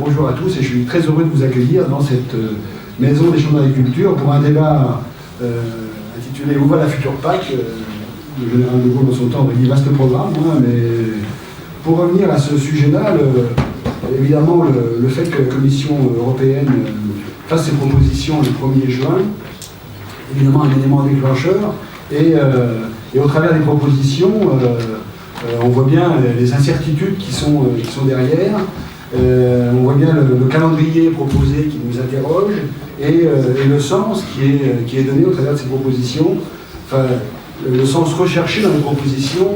bonjour à tous et je suis très heureux de vous accueillir dans cette maison des chambres d'agriculture pour un débat intitulé Où va la future PAC. Le général de Gaulle dans son temps a dit vaste programme, mais pour revenir à ce sujet-là, évidemment le fait que la Commission européenne fasse ses propositions le 1er juin, évidemment un élément déclencheur, et au travers des propositions, on voit bien les incertitudes qui sont derrière, on voit bien le calendrier proposé qui nous interroge, et le sens qui est donné au travers de ces propositions, enfin, le sens recherché dans les propositions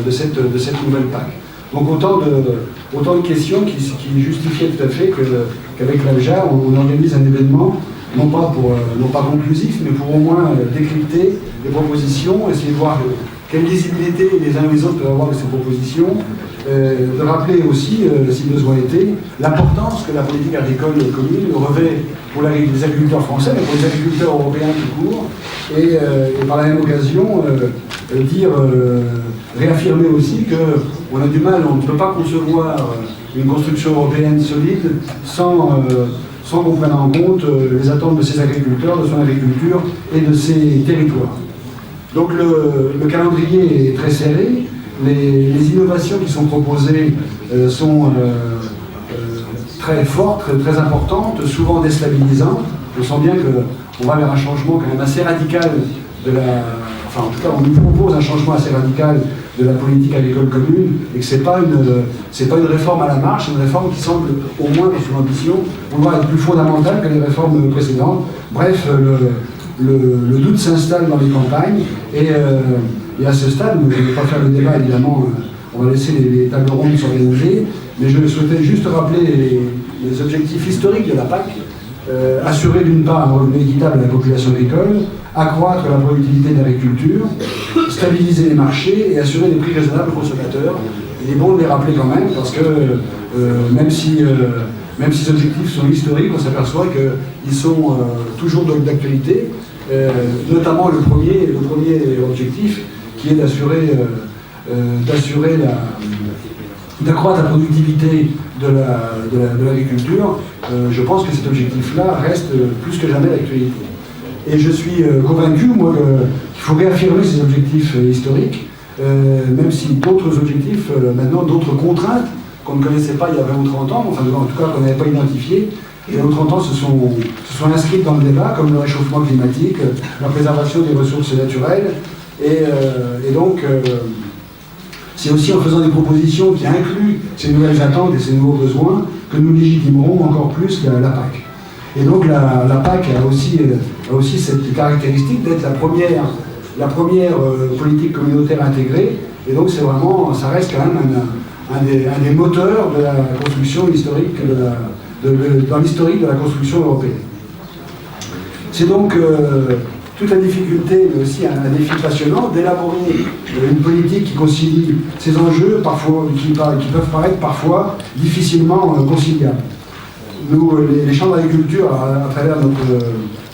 de cette nouvelle PAC. Donc autant de questions qui justifiaient tout à fait qu'avec l'ALJA, on organise un événement, non pas conclusif, mais pour au moins décrypter les propositions, essayer de voir quelle visibilité les uns et les autres peuvent avoir de ces propositions, de rappeler aussi, si besoin était, l'importance que la politique agricole commune revêt pour les agriculteurs français, mais pour les agriculteurs européens tout court, et par la même occasion, réaffirmer aussi qu'on a du mal, on ne peut pas concevoir une construction européenne solide sans qu'on prenne en compte les attentes de ses agriculteurs, de son agriculture et de ses territoires. Donc le calendrier est très serré, les innovations qui sont proposées sont très fortes, très importantes, souvent déstabilisantes. On sent bien qu'on va vers un changement quand même assez radical en tout cas on nous propose un changement assez radical de la politique agricole commune et que c'est pas une réforme à la marche, c'est une réforme qui semble, au moins dans son ambition, pouvoir être plus fondamentale que les réformes précédentes. Bref, le doute s'installe dans les campagnes et à ce stade, je ne vais pas faire le débat évidemment, on va laisser les tables rondes s'organiser, mais je souhaitais juste rappeler les objectifs historiques de la PAC, assurer d'une part un revenu équitable à la population agricole, accroître la productivité de l'agriculture, stabiliser les marchés et assurer des prix raisonnables aux consommateurs. Il est bon de les rappeler quand même, parce que même si ces objectifs sont historiques, on s'aperçoit qu'ils sont toujours d'actualité, notamment le premier objectif qui est d'accroître la productivité de l'agriculture. Je pense que cet objectif-là reste plus que jamais d'actualité. Et je suis convaincu, moi, qu'il faut réaffirmer ces objectifs historiques, même si d'autres objectifs, maintenant, d'autres contraintes qu'on ne connaissait pas il y a 20 ou 30 ans, enfin en tout cas qu'on n'avait pas identifiées, et il y a 30 ans se sont inscrites dans le débat, comme le réchauffement climatique, la préservation des ressources naturelles, et donc c'est aussi en faisant des propositions qui incluent ces nouvelles attentes et ces nouveaux besoins que nous légitimerons encore plus la PAC. Et donc la PAC a aussi cette caractéristique d'être la première politique communautaire intégrée, et donc ça reste quand même un des moteurs de la construction historique, dans l'historique de la construction européenne. C'est donc toute la difficulté, mais aussi un défi passionnant, d'élaborer une politique qui concilie ces enjeux parfois, qui peuvent paraître parfois difficilement conciliables. Nous, les chambres d'agriculture, à travers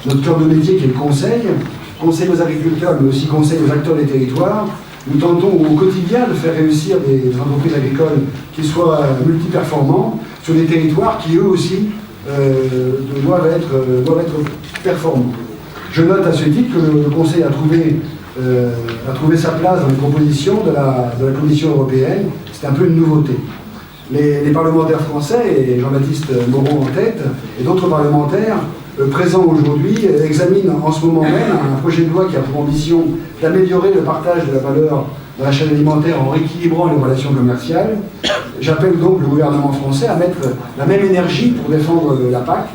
notre cœur de métier qui est le conseil aux agriculteurs, mais aussi conseil aux acteurs des territoires, nous tentons au quotidien de faire réussir des entreprises agricoles qui soient multiperformantes sur des territoires qui, eux aussi, doivent être performants. Je note à ce titre que le Conseil a trouvé sa place dans les propositions de la Commission européenne. C'est un peu une nouveauté. Les parlementaires français, et Jean-Baptiste Moreau en tête, et d'autres parlementaires présents aujourd'hui examinent en ce moment même un projet de loi qui a pour ambition d'améliorer le partage de la valeur dans la chaîne alimentaire en rééquilibrant les relations commerciales. J'appelle donc le gouvernement français à mettre la même énergie pour défendre la PAC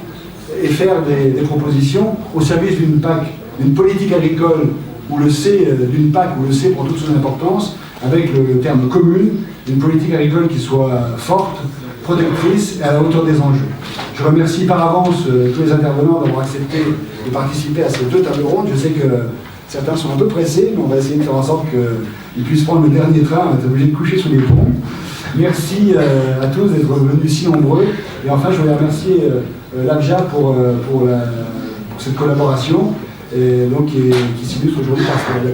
et faire des propositions au service d'une PAC, d'une politique agricole où le C d'une PAC, où le C prend toute son importance, avec le terme commune, une politique agricole qui soit forte, protectrice et à la hauteur des enjeux. Je remercie par avance tous les intervenants d'avoir accepté de participer à ces deux tables rondes. Je sais que certains sont un peu pressés, mais on va essayer de faire en sorte qu'ils puissent prendre le dernier train, on est obligé de coucher sous les ponts. Merci à tous d'être venus si nombreux. Et enfin, je voulais remercier l'ALJA pour cette collaboration. et donc qui s'illustre aujourd'hui par la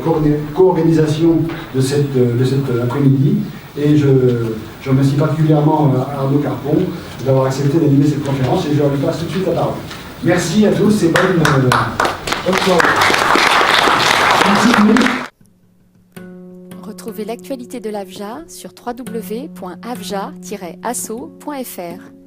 co-organisation de cet après-midi. Et je remercie particulièrement Arnaud Carpon d'avoir accepté d'animer cette conférence et je lui passe tout de suite la parole. Merci à tous et bonne soirée. Merci. Retrouvez l'actualité de l'AFJA sur www.afja-asso.fr.